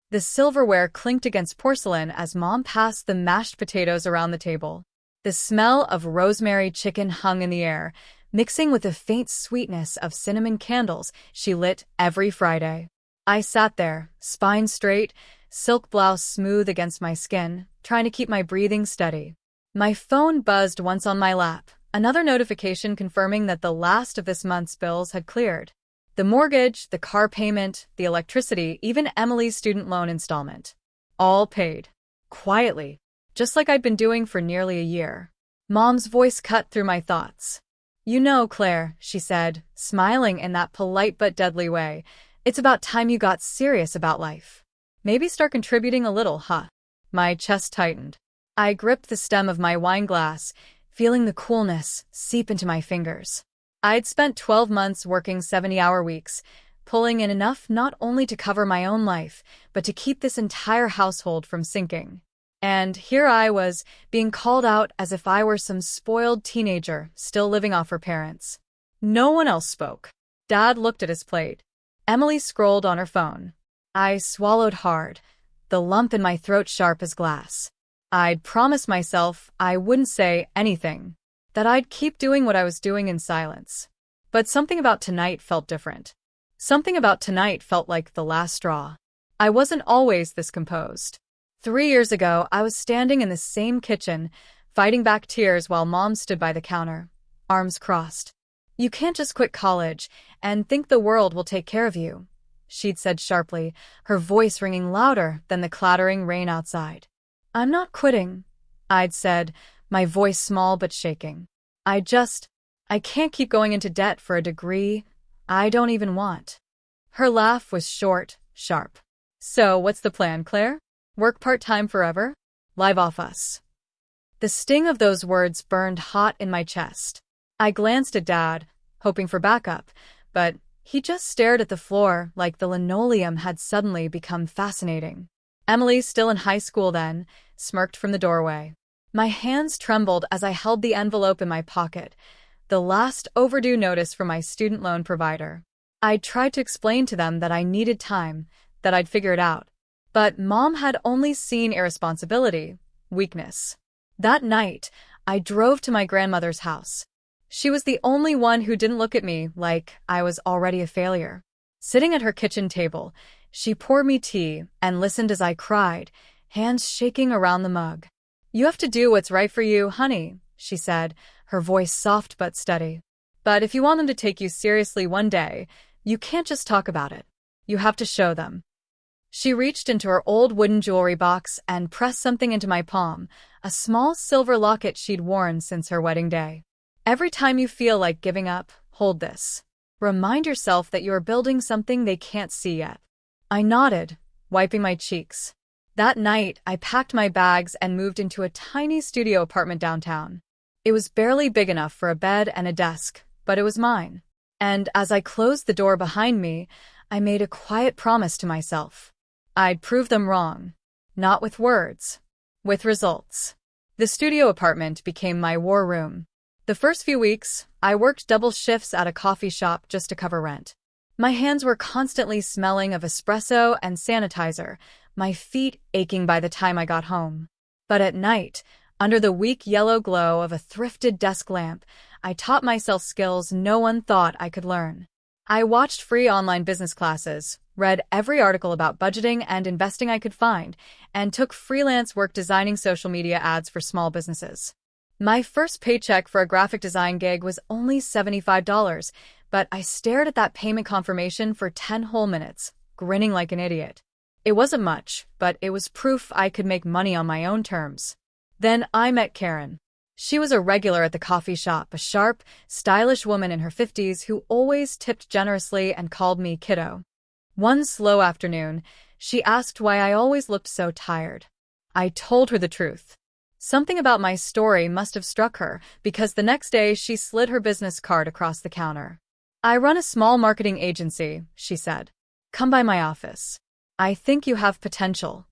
The silverware clinked against porcelain as Mom passed the mashed potatoes around the table. The smell of rosemary chicken hung in the air, mixing with the faint sweetness of cinnamon candles she lit every Friday. I sat there, spine straight, silk blouse smooth against my skin, trying to keep my breathing steady. My phone buzzed once on my lap, another notification confirming that the last of this month's bills had cleared. The mortgage, the car payment, the electricity, even Emily's student loan installment. All paid. Quietly. Just like I'd been doing for nearly a year. Mom's voice cut through my thoughts. "You know, Claire," she said, smiling in that polite but deadly way, "it's about time you got serious about life. Maybe start contributing a little, huh?" My chest tightened. I gripped the stem of my wine glass, feeling the coolness seep into my fingers. I'd spent 12 months working 70-hour weeks, pulling in enough not only to cover my own life, but to keep this entire household from sinking. And here I was, being called out as if I were some spoiled teenager still living off her parents. No one else spoke. Dad looked at his plate. Emily scrolled on her phone. I swallowed hard, the lump in my throat sharp as glass. I'd promised myself I wouldn't say anything, that I'd keep doing what I was doing in silence. But something about tonight felt different. Something about tonight felt like the last straw. I wasn't always this composed. 3 years ago, I was standing in the same kitchen, fighting back tears while Mom stood by the counter, arms crossed. "You can't just quit college and think the world will take care of you," she'd said sharply, her voice ringing louder than the clattering rain outside. "I'm not quitting," I'd said, my voice small but shaking. I can't keep going into debt for a degree I don't even want." Her laugh was short, sharp. "So what's the plan, Claire? Work part-time forever? Live off us?" The sting of those words burned hot in my chest. I glanced at Dad, hoping for backup, but he just stared at the floor like the linoleum had suddenly become fascinating. Emily, still in high school then, smirked from the doorway. My hands trembled as I held the envelope in my pocket, the last overdue notice from my student loan provider. I tried to explain to them that I needed time, that I'd figure it out. But Mom had only seen irresponsibility, weakness. That night, I drove to my grandmother's house. She was the only one who didn't look at me like I was already a failure. Sitting at her kitchen table, she poured me tea and listened as I cried, hands shaking around the mug. "You have to do what's right for you, honey," she said, her voice soft but steady. "But if you want them to take you seriously one day, you can't just talk about it. You have to show them." She reached into her old wooden jewelry box and pressed something into my palm, a small silver locket she'd worn since her wedding day. "Every time you feel like giving up, hold this. Remind yourself that you are building something they can't see yet." I nodded, wiping my cheeks. That night, I packed my bags and moved into a tiny studio apartment downtown. It was barely big enough for a bed and a desk, but it was mine. And as I closed the door behind me, I made a quiet promise to myself. I'd prove them wrong. Not with words. With results. The studio apartment became my war room. The first few weeks, I worked double shifts at a coffee shop just to cover rent. My hands were constantly smelling of espresso and sanitizer, my feet aching by the time I got home. But at night, under the weak yellow glow of a thrifted desk lamp, I taught myself skills no one thought I could learn. I watched free online business classes, read every article about budgeting and investing I could find, and took freelance work designing social media ads for small businesses. My first paycheck for a graphic design gig was only $75, but I stared at that payment confirmation for 10 whole minutes, grinning like an idiot. It wasn't much, but it was proof I could make money on my own terms. Then I met Karen. She was a regular at the coffee shop, a sharp, stylish woman in her 50s who always tipped generously and called me kiddo. One slow afternoon, she asked why I always looked so tired. I told her the truth. Something about my story must have struck her, because the next day she slid her business card across the counter. "I run a small marketing agency," she said. "Come by my office. I think you have potential."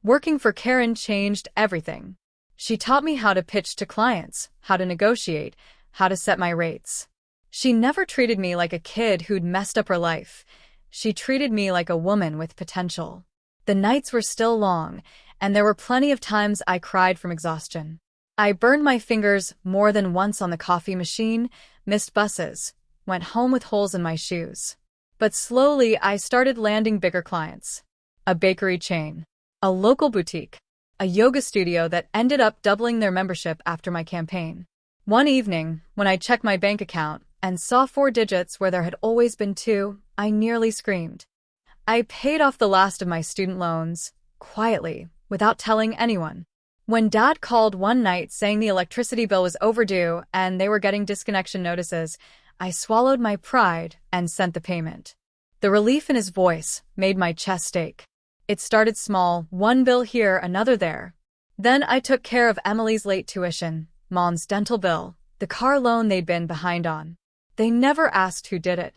Working for Karen changed everything. She taught me how to pitch to clients, how to negotiate, how to set my rates. She never treated me like a kid who'd messed up her life. She treated me like a woman with potential. The nights were still long, and there were plenty of times I cried from exhaustion. I burned my fingers more than once on the coffee machine, missed buses, went home with holes in my shoes. But slowly I started landing bigger clients. A bakery chain, a local boutique, a yoga studio that ended up doubling their membership after my campaign. One evening, when I checked my bank account and saw 4 digits where there had always been 2, I nearly screamed. I paid off the last of my student loans, quietly, without telling anyone. When Dad called one night saying the electricity bill was overdue and they were getting disconnection notices, I swallowed my pride and sent the payment. The relief in his voice made my chest ache. It started small, one bill here, another there. Then I took care of Emily's late tuition, Mom's dental bill, the car loan they'd been behind on. They never asked who did it.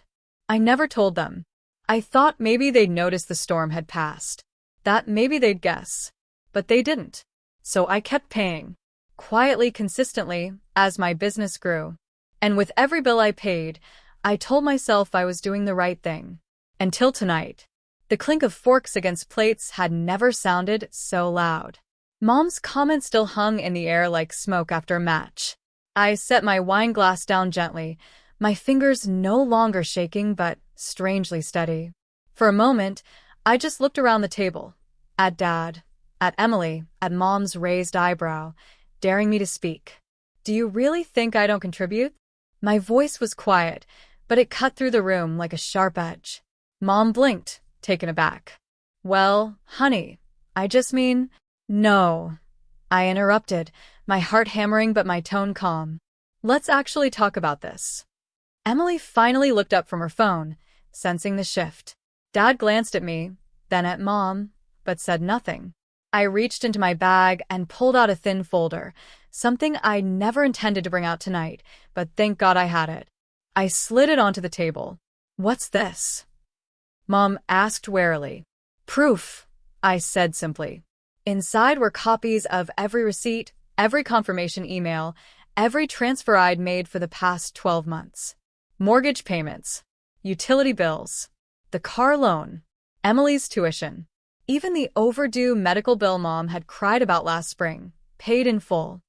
I never told them. I thought maybe they'd notice the storm had passed. That maybe they'd guess. But they didn't. So I kept paying. Quietly, consistently, as my business grew. And with every bill I paid, I told myself I was doing the right thing. Until tonight. The clink of forks against plates had never sounded so loud. Mom's comment still hung in the air like smoke after a match. I set my wine glass down gently, my fingers no longer shaking but strangely steady. For a moment, I just looked around the table. At Dad, at Emily, at Mom's raised eyebrow, daring me to speak. Do you really think I don't contribute? My voice was quiet, but it cut through the room like a sharp edge. Mom blinked, taken aback. Well, honey, I just mean, no. I interrupted, my heart hammering but my tone calm. Let's actually talk about this. Emily finally looked up from her phone, sensing the shift. Dad glanced at me, then at Mom, but said nothing. I reached into my bag and pulled out a thin folder, something I never intended to bring out tonight, but thank God I had it. I slid it onto the table. What's this? Mom asked warily. Proof, I said simply. Inside were copies of every receipt, every confirmation email, every transfer I'd made for the past 12 months. Mortgage payments, utility bills, the car loan, Emily's tuition, even the overdue medical bill Mom had cried about last spring, paid in full.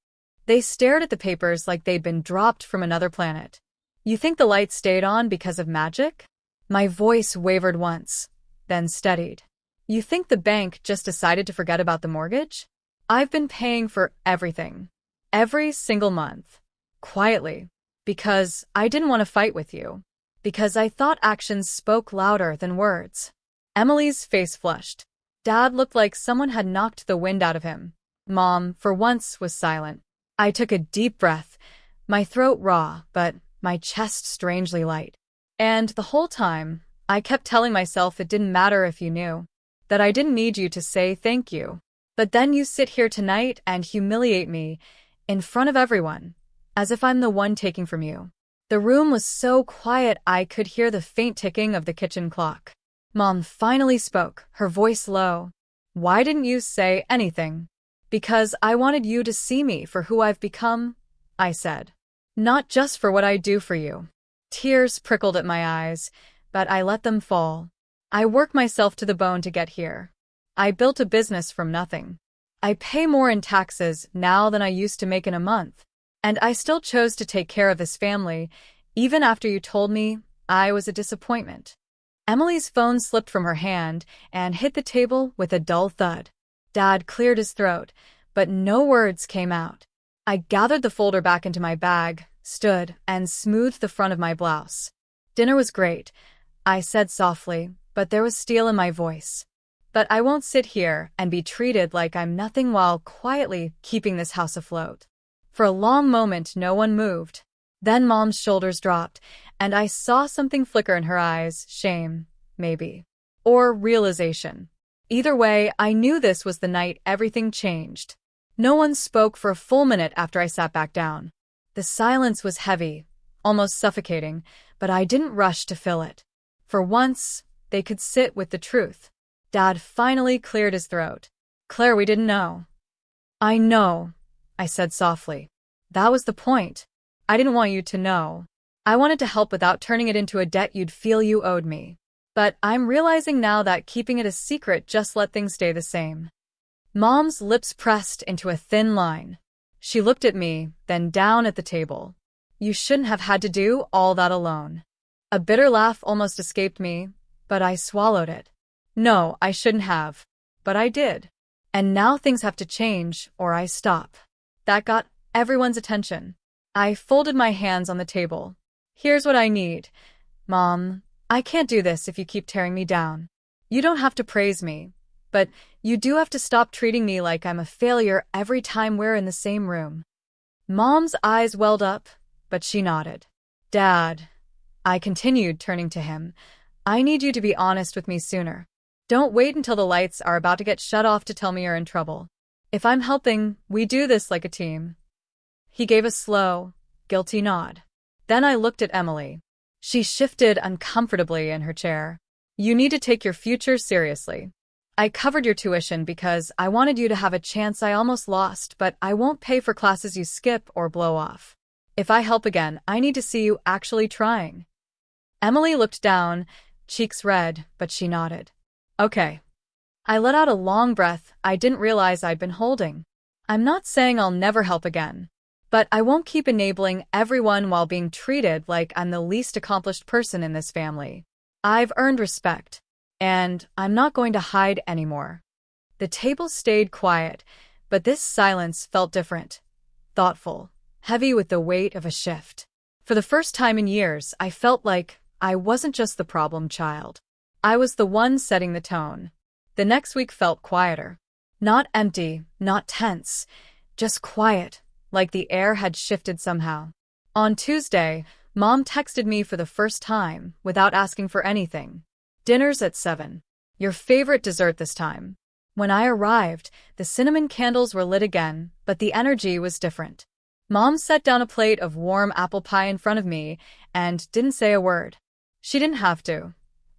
They stared at the papers like they'd been dropped from another planet. You think the light stayed on because of magic? My voice wavered once, then steadied. You think the bank just decided to forget about the mortgage? I've been paying for everything. Every single month. Quietly. Because I didn't want to fight with you. Because I thought actions spoke louder than words. Emily's face flushed. Dad looked like someone had knocked the wind out of him. Mom, for once, was silent. I took a deep breath, my throat raw, but my chest strangely light. And the whole time, I kept telling myself it didn't matter if you knew. That I didn't need you to say thank you. But then you sit here tonight and humiliate me, in front of everyone, as if I'm the one taking from you. The room was so quiet I could hear the faint ticking of the kitchen clock. Mom finally spoke, her voice low. Why didn't you say anything? Because I wanted you to see me for who I've become, I said. Not just for what I do for you. Tears prickled at my eyes, but I let them fall. I worked myself to the bone to get here. I built a business from nothing. I pay more in taxes now than I used to make in a month. And I still chose to take care of this family, even after you told me I was a disappointment. Emily's phone slipped from her hand and hit the table with a dull thud. Dad cleared his throat, but no words came out. I gathered the folder back into my bag, stood, and smoothed the front of my blouse. Dinner was great, I said softly, but there was steel in my voice. But I won't sit here and be treated like I'm nothing while quietly keeping this house afloat. For a long moment, no one moved. Then Mom's shoulders dropped, and I saw something flicker in her eyes, shame, maybe. Or realization. Either way, I knew this was the night everything changed. No one spoke for a full minute after I sat back down. The silence was heavy, almost suffocating, but I didn't rush to fill it. For once, they could sit with the truth. Dad finally cleared his throat. Claire, we didn't know. I know, I said softly. That was the point. I didn't want you to know. I wanted to help without turning it into a debt you'd feel you owed me. But I'm realizing now that keeping it a secret just let things stay the same. Mom's lips pressed into a thin line. She looked at me, then down at the table. You shouldn't have had to do all that alone. A bitter laugh almost escaped me, but I swallowed it. No, I shouldn't have. But I did. And now things have to change, or I stop. That got everyone's attention. I folded my hands on the table. Here's what I need. Mom, I can't do this if you keep tearing me down. You don't have to praise me, but you do have to stop treating me like I'm a failure every time we're in the same room. Mom's eyes welled up, but she nodded. Dad, I continued, turning to him, I need you to be honest with me sooner. Don't wait until the lights are about to get shut off to tell me you're in trouble. If I'm helping, we do this like a team. He gave a slow, guilty nod. Then I looked at Emily. She shifted uncomfortably in her chair. You need to take your future seriously. I covered your tuition because I wanted you to have a chance I almost lost, but I won't pay for classes you skip or blow off. If I help again, I need to see you actually trying. Emily looked down, cheeks red, but she nodded. Okay. I let out a long breath I didn't realize I'd been holding. I'm not saying I'll never help again, but I won't keep enabling everyone while being treated like I'm the least accomplished person in this family. I've earned respect, and I'm not going to hide anymore. The table stayed quiet, but this silence felt different, thoughtful, heavy with the weight of a shift. For the first time in years, I felt like I wasn't just the problem child. I was the one setting the tone. The next week felt quieter. Not empty, not tense, just quiet, like the air had shifted somehow. On Tuesday, Mom texted me for the first time, without asking for anything. Dinner's at 7. Your favorite dessert this time. When I arrived, the cinnamon candles were lit again, but the energy was different. Mom set down a plate of warm apple pie in front of me and didn't say a word. She didn't have to.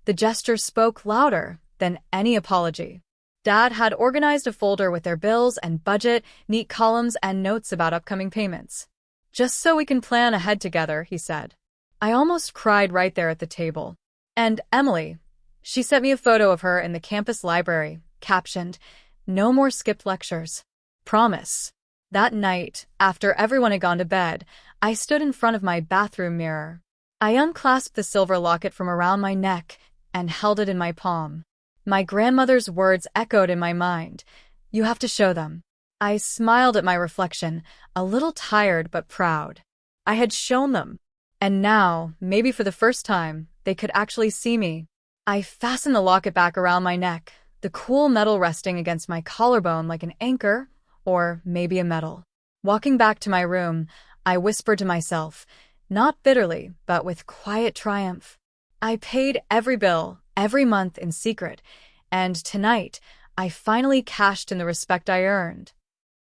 The gesture spoke louder than any apology. Dad had organized a folder with their bills and budget, neat columns, and notes about upcoming payments. Just so we can plan ahead together, he said. I almost cried right there at the table. And Emily. She sent me a photo of her in the campus library, captioned, "No more skipped lectures. Promise." That night, after everyone had gone to bed, I stood in front of my bathroom mirror. I unclasped the silver locket from around my neck and held it in my palm. My grandmother's words echoed in my mind. You have to show them. I smiled at my reflection, a little tired but proud. I had shown them. And now, maybe for the first time, they could actually see me. I fastened the locket back around my neck, the cool metal resting against my collarbone like an anchor, or maybe a medal. Walking back to my room, I whispered to myself, not bitterly, but with quiet triumph. I paid every bill, every month in secret, and tonight, I finally cashed in the respect I earned.